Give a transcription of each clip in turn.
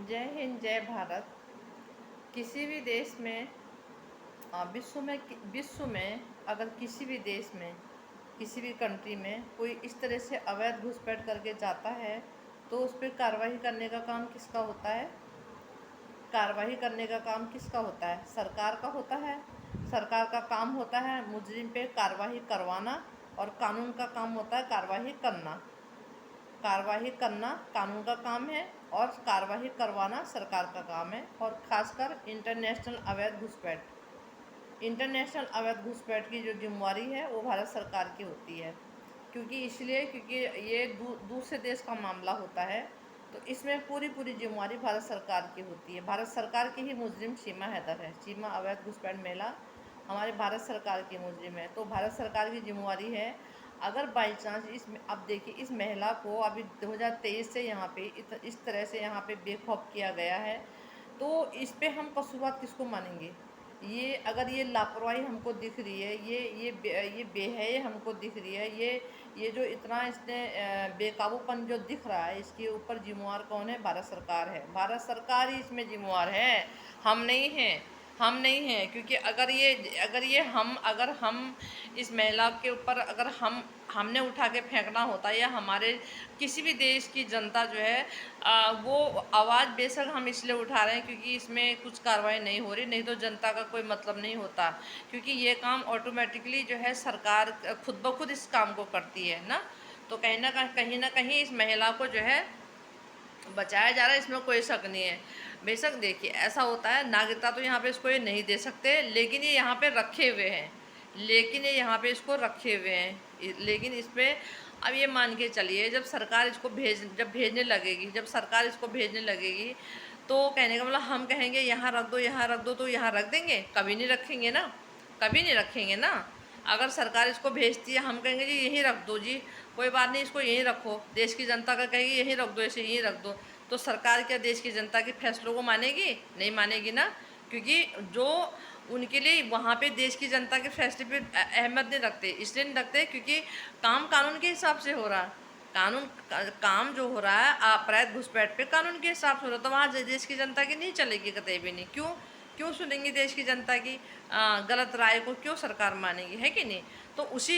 जय हिंद, जय भारत। किसी भी देश में विश्व में अगर किसी भी देश में, किसी भी कंट्री में कोई इस तरह से अवैध घुसपैठ करके जाता है तो उस पर कार्रवाई करने का काम किसका होता है? कार्रवाई करने का काम किसका होता है? सरकार का होता है। सरकार का काम होता है मुजरिम पे कार्रवाई करवाना, और कानून का काम होता है कार्रवाई करना। कार्रवाई करना कानून का काम है और कार्रवाई करवाना सरकार का काम है। और ख़ासकर इंटरनेशनल अवैध घुसपैठ की जो जिम्मेवारी है वो भारत सरकार की होती है। क्योंकि ये दूसरे देश का मामला होता है, तो इसमें पूरी जिम्मेवारी भारत सरकार की होती है। भारत सरकार की ही मुजरिम सीमा हैदर है। सीमा अवैध घुसपैठ महिला हमारे भारत सरकार की मुजरिम है, तो भारत सरकार की जिम्मेवारी है। अगर बाई चांस अब देखिए, इस महिला को अभी 2023 से यहाँ पे इस तरह से यहाँ पे बेखौफ किया गया है, तो इस पे हम कसूरवार किसको मानेंगे? ये अगर ये लापरवाही हमको दिख रही है, ये बेहयाई हमको दिख रही है, ये जो इतना इसने बेकाबूपन जो दिख रहा है, इसके ऊपर जिम्मेवार कौन है? भारत सरकार है। भारत सरकार ही इसमें जिम्मेवार है, हम नहीं हैं। हम नहीं हैं, क्योंकि अगर हम इस महिला के ऊपर अगर हमने उठा के फेंकना होता, या हमारे किसी भी देश की जनता जो है वो आवाज़ बेशक हम इसलिए उठा रहे हैं क्योंकि इसमें कुछ कार्रवाई नहीं हो रही, नहीं तो जनता का कोई मतलब नहीं होता। क्योंकि ये काम ऑटोमेटिकली जो है सरकार खुद ब खुद इस काम को करती है ना। तो कहीं ना कहीं इस महिला को जो है बचाया जा रहा है, इसमें कोई शक नहीं है। बेशक देखिए, ऐसा होता है, नागरिकता तो यहाँ पे इसको ये नहीं दे सकते, लेकिन ये यहाँ पे रखे हुए हैं, लेकिन इस पर अब ये मान के चलिए, जब सरकार जब सरकार इसको भेजने लगेगी, तो कहने का मतलब हम कहेंगे यहाँ रख दो, यहाँ रख दो, तो यहाँ रख देंगे? कभी नहीं रखेंगे ना, कभी नहीं रखेंगे ना। अगर सरकार इसको भेजती है, हम कहेंगे जी यहीं रख दो जी, कोई बात नहीं, इसको यहीं रखो। देश की जनता का कहेगी यहीं रख दो, ऐसे यहीं रख दो, तो सरकार क्या देश की जनता के फैसलों को मानेगी? नहीं मानेगी ना। क्योंकि जो उनके लिए वहाँ पे देश की जनता के फैसले पे अहमियत नहीं रखते, इसलिए नहीं रखते क्योंकि काम कानून के हिसाब से हो रहा है। काम जो हो रहा है अवैध घुसपैठ पे कानून के हिसाब से हो रहा है, तो वहाँ देश की जनता की नहीं चलेगी, कतई भी नहीं। क्यों क्यों सुनेंगे देश की जनता की गलत राय को? क्यों सरकार मानेगी? है कि नहीं? तो उसी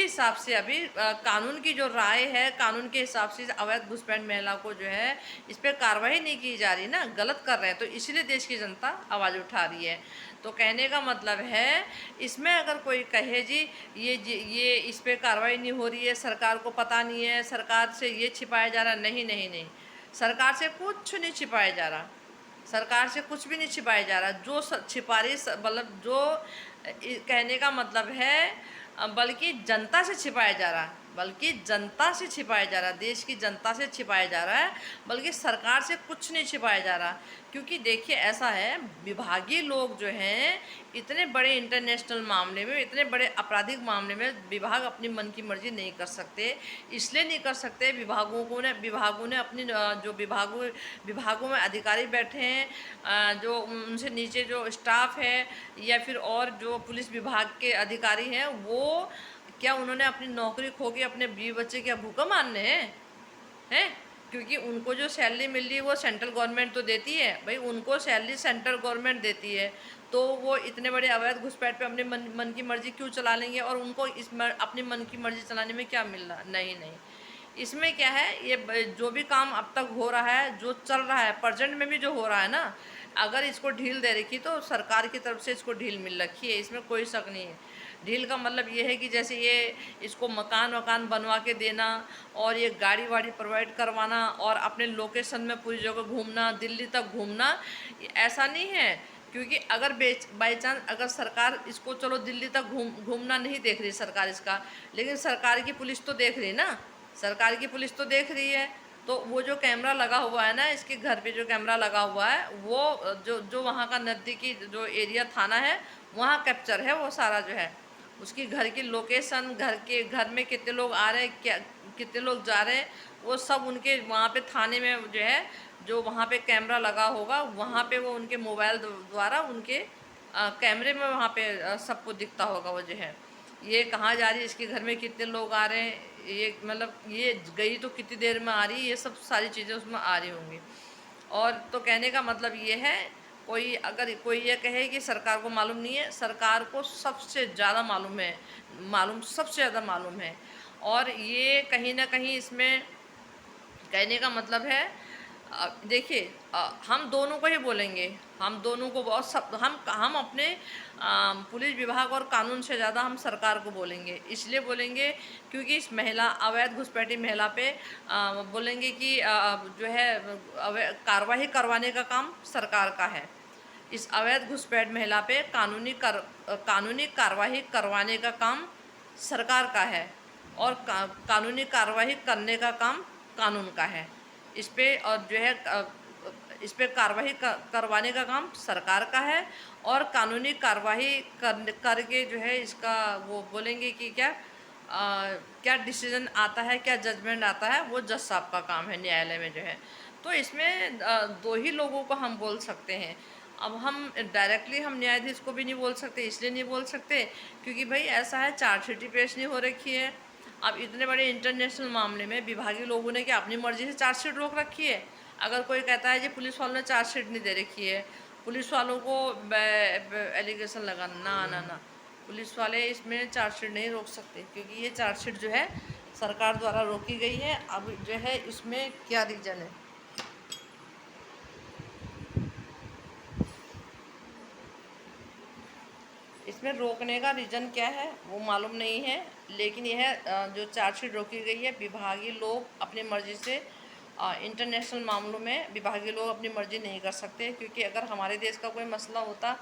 हिसाब से अभी कानून की जो राय है, कानून के हिसाब से अवैध घुसपैठ महिला को जो है इस पर कार्रवाई नहीं की जा रही ना, गलत कर रहे हैं, तो इसीलिए देश की जनता आवाज़ उठा रही है। तो कहने का मतलब है, इसमें अगर कोई कहे जी ये इस पर कार्रवाई नहीं हो रही है, सरकार को पता नहीं है, सरकार से ये छिपाया जा रहा, नहीं नहीं नहीं, सरकार से कुछ नहीं छिपाया जा रहा, सरकार से कुछ भी नहीं छिपाया जा रहा। जो छिपा रही, मतलब जो कहने का मतलब है, बल्कि जनता से छिपाया जा रहा है, देश की जनता से छिपाया जा रहा है, बल्कि सरकार से कुछ नहीं छिपाया जा रहा। क्योंकि देखिए, ऐसा है, विभागीय लोग जो हैं, इतने बड़े इंटरनेशनल मामले में, इतने बड़े आपराधिक मामले में विभाग अपनी मन की मर्जी नहीं कर सकते। इसलिए नहीं कर सकते, विभागों ने अपनी जो विभागों में अधिकारी बैठे हैं, जो उनसे नीचे जो स्टाफ है, या फिर और जो पुलिस विभाग के अधिकारी हैं, वो क्या उन्होंने अपनी नौकरी खो के अपने बीवी बच्चे क्या भूखा मारने हैं? क्योंकि उनको जो सैलरी मिल रही है वो सेंट्रल गवर्नमेंट तो देती है भाई, उनको सैलरी सेंट्रल गवर्नमेंट देती है, तो वो इतने बड़े अवैध घुसपैठ पे अपने मन की मर्जी क्यों चला लेंगे? और उनको अपनी मन की मर्जी चलाने में क्या मिल रहा? नहीं नहीं, इसमें क्या है, ये जो भी काम अब तक हो रहा है, जो चल रहा है, प्रेजेंट में भी जो हो रहा है ना, अगर इसको ढील दे रखी तो सरकार की तरफ से इसको ढील मिल रखी है, इसमें कोई शक नहीं है। ढील का मतलब ये है कि जैसे ये इसको मकान बनवा के देना, और ये गाड़ी वाड़ी प्रोवाइड करवाना, और अपने लोकेशन में पूरी जगह घूमना, दिल्ली तक घूमना, ऐसा नहीं है। क्योंकि अगर बाई चांस अगर सरकार इसको, चलो दिल्ली तक घूमना नहीं देख रही सरकार इसका, लेकिन सरकार की पुलिस तो देख रही ना, सरकार की पुलिस तो देख रही है। तो वो जो कैमरा लगा हुआ है ना, इसके घर पे जो कैमरा लगा हुआ है, वो जो वहाँ का नज़दीकी जो एरिया थाना है, वहाँ कैप्चर है वो सारा जो है, उसकी घर की लोकेशन, घर में कितने लोग आ रहे हैं, क्या कितने लोग जा रहे हैं, वो सब उनके वहाँ पे थाने में जो है, जो वहाँ पे कैमरा लगा होगा, वहाँ पे वो उनके मोबाइल द्वारा उनके कैमरे में वहाँ पे सबको दिखता होगा वो जो है, ये कहाँ जा रही है, इसके घर में कितने लोग आ रहे हैं, ये मतलब ये गई तो कितनी देर में आ रही है, ये सब सारी चीज़ें उसमें आ रही होंगी। और तो कहने का मतलब ये है, कोई अगर कोई ये कहे कि सरकार को मालूम नहीं है, सरकार को सबसे ज़्यादा मालूम है, सबसे ज़्यादा मालूम है। और ये कहीं ना कहीं इसमें कहने का मतलब है, देखिए, हम दोनों को ही बोलेंगे, हम दोनों को बहुत सब हम अपने पुलिस विभाग और कानून से ज़्यादा हम सरकार को बोलेंगे। इसलिए बोलेंगे क्योंकि इस महिला, अवैध घुसपैठी महिला पे बोलेंगे कि जो है कार्रवाई करवाने का काम सरकार का है। इस अवैध घुसपैठ महिला पे कानूनी कार्रवाई करवाने का काम सरकार का है, और कानूनी कार्रवाई करने का काम कानून का है। इस पे और जो है इस पे कार्रवाई करवाने का काम सरकार का है, और कानूनी कार्रवाई करके जो है इसका वो बोलेंगे कि क्या डिसीजन आता है, क्या जजमेंट आता है, वो जज साहब का काम है न्यायालय में जो है। तो इसमें दो ही लोगों को हम बोल सकते हैं। अब हम डायरेक्टली हम न्यायाधीश को भी नहीं बोल सकते, इसलिए नहीं बोल सकते क्योंकि भाई ऐसा है, चार्जशीट पेश नहीं हो रखी है। अब इतने बड़े इंटरनेशनल मामले में विभागीय लोगों ने क्या अपनी मर्जी से चार्जशीट रोक रखी है? अगर कोई कहता है जी पुलिस वालों ने चार्जशीट नहीं दे रखी है, पुलिस वालों को एलिगेशन लगाना, ना ना ना, पुलिस वाले इसमें चार्जशीट नहीं रोक सकते, क्योंकि ये चार्जशीट जो है सरकार द्वारा रोकी गई है। अब जो है इसमें क्या रीज़न है, इसमें रोकने का रीज़न क्या है वो मालूम नहीं है, लेकिन यह जो चार्जशीट रोकी गई है, विभागीय लोग अपनी मर्ज़ी से इंटरनेशनल मामलों में विभागीय लोग अपनी मर्ज़ी नहीं कर सकते, क्योंकि अगर हमारे देश का कोई मसला होता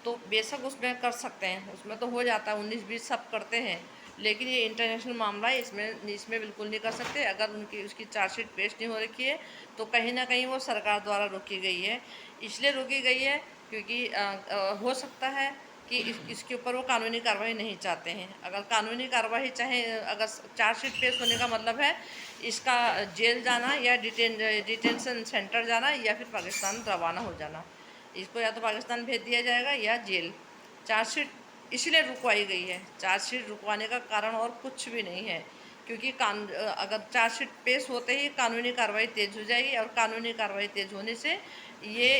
तो बेशक उसमें कर सकते हैं, उसमें तो हो जाता है, 19-20 सब करते हैं, लेकिन ये इंटरनेशनल मामला है, इसमें इसमें बिल्कुल नहीं कर सकते। अगर उसकी चार्जशीट पेश नहीं हो रखी है तो कहीं ना कहीं वो सरकार द्वारा रोकी गई है। इसलिए रोकी गई है क्योंकि हो सकता है कि इसके ऊपर वो कानूनी कार्रवाई नहीं चाहते हैं। अगर कानूनी कार्रवाई चाहे, अगर चार्जशीट पेश होने का मतलब है इसका जेल जाना या डिटेंशन सेंटर जाना या फिर पाकिस्तान रवाना हो जाना, इसको या तो पाकिस्तान भेज दिया जाएगा या जेल। चार्जशीट इसलिए रुकवाई गई है, चार्जशीट रुकवाने का कारण और कुछ भी नहीं है, क्योंकि अगर चार्जशीट पेश होते ही कानूनी कार्रवाई तेज़ हो जाएगी, और कानूनी कार्रवाई तेज़ होने से ये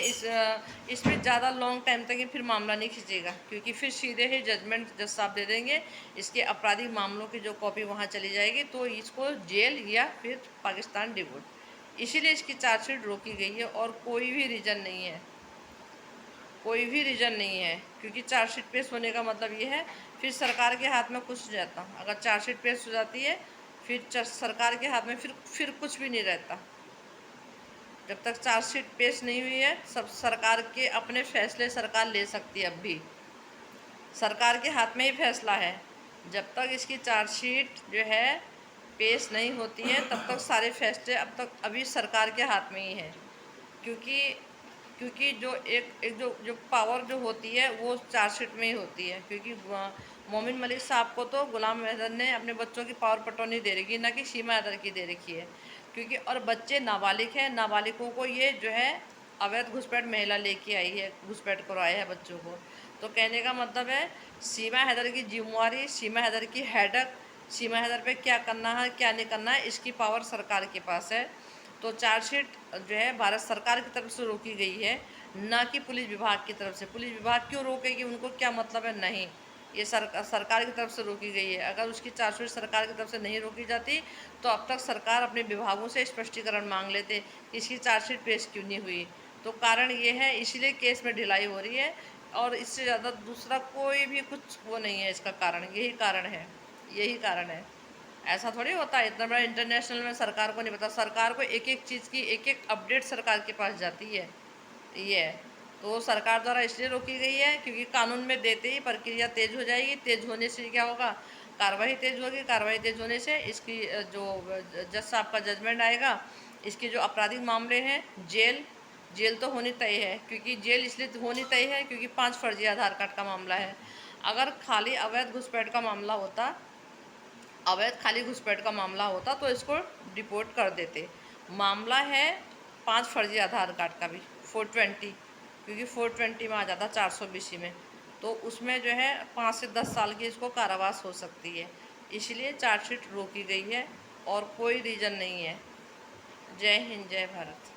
इसमें ज़्यादा लॉन्ग टाइम तक ही फिर मामला नहीं खींचेगा, क्योंकि फिर सीधे ही जजमेंट जज साहब दे देंगे, इसके आपराधिक मामलों की जो कॉपी वहाँ चली जाएगी, तो इसको जेल या फिर पाकिस्तान डिपोर्ट। इसीलिए इसकी चार्जशीट रोकी गई है, और कोई भी रीज़न नहीं है, कोई भी रीज़न नहीं है, क्योंकि चार्जशीट पेश होने का मतलब ये है फिर सरकार के हाथ में कुछ नहीं रहता। अगर चार्जशीट पेश हो जाती है फिर सरकार के हाथ में फिर कुछ भी नहीं रहता। जब तक चार्जशीट पेश नहीं हुई है, सब सरकार के अपने फैसले सरकार ले सकती है। अब भी सरकार के हाथ में ही फैसला है। जब तक इसकी चार्जशीट जो है पेश नहीं होती है तब तक सारे फैसले अभी सरकार के हाथ में ही है, क्योंकि क्योंकि जो एक जो पावर जो होती है वो चार्जशीट में ही होती है। क्योंकि मोमिन मलिक साहब को तो गुलाम हैदर ने अपने बच्चों की पावर पटौनी दे रखी है, ना कि सीमा हैदर की दे रखी है, क्योंकि और बच्चे नाबालिग हैं, नाबालिगों को ये जो है अवैध घुसपैठ महिला लेके आई है, घुसपैठ करवाया है बच्चों को। तो कहने का मतलब है सीमा हैदर की जिम्मेवारी, सीमा हैदर की हेडक, सीमा हैदर पे क्या करना है क्या नहीं करना है, इसकी पावर सरकार के पास है। तो चार्जशीट जो है भारत सरकार की तरफ से रोकी गई है, ना कि पुलिस विभाग की तरफ से। पुलिस विभाग क्यों रोकेगी, उनको क्या मतलब है? नहीं, ये सरकार की तरफ से रोकी गई है। अगर उसकी चार्जशीट सरकार की तरफ से नहीं रोकी जाती तो अब तक सरकार अपने विभागों से स्पष्टीकरण मांग लेते कि इसकी चार्जशीट पेश क्यों नहीं हुई। तो कारण ये है, इसीलिए केस में ढिलाई हो रही है, और इससे ज़्यादा दूसरा कोई भी कुछ वो नहीं है। इसका कारण यही कारण है, यही कारण है। ऐसा थोड़ी होता है, इतना बड़ा इंटरनेशनल में सरकार को नहीं पता। सरकार को एक एक चीज़ की एक एक अपडेट सरकार के पास जाती है। ये है, तो सरकार द्वारा इसलिए रोकी गई है क्योंकि कानून में देते ही प्रक्रिया तेज़ हो जाएगी। तेज़ होने से क्या होगा, कार्रवाई तेज़ होगी, कार्रवाई तेज़ होने से इसकी जो जज साहब का जजमेंट आएगा, इसके जो आपराधिक मामले हैं, जेल तो होनी तय है। क्योंकि जेल इसलिए होनी तय है क्योंकि 5 फर्जी आधार कार्ड का मामला है। अगर खाली अवैध घुसपैठ का मामला होता, अवैध खाली घुसपैठ का मामला होता तो इसको डिपोर्ट कर देते। मामला है 5 फर्जी आधार कार्ड का भी, 420, क्योंकि 420 में आ जाता 420 में, तो उसमें जो है 5 से 10 साल की इसको कारावास हो सकती है। इसलिए चार्जशीट रोकी गई है, और कोई रीज़न नहीं है। जय हिंद, जय भारत।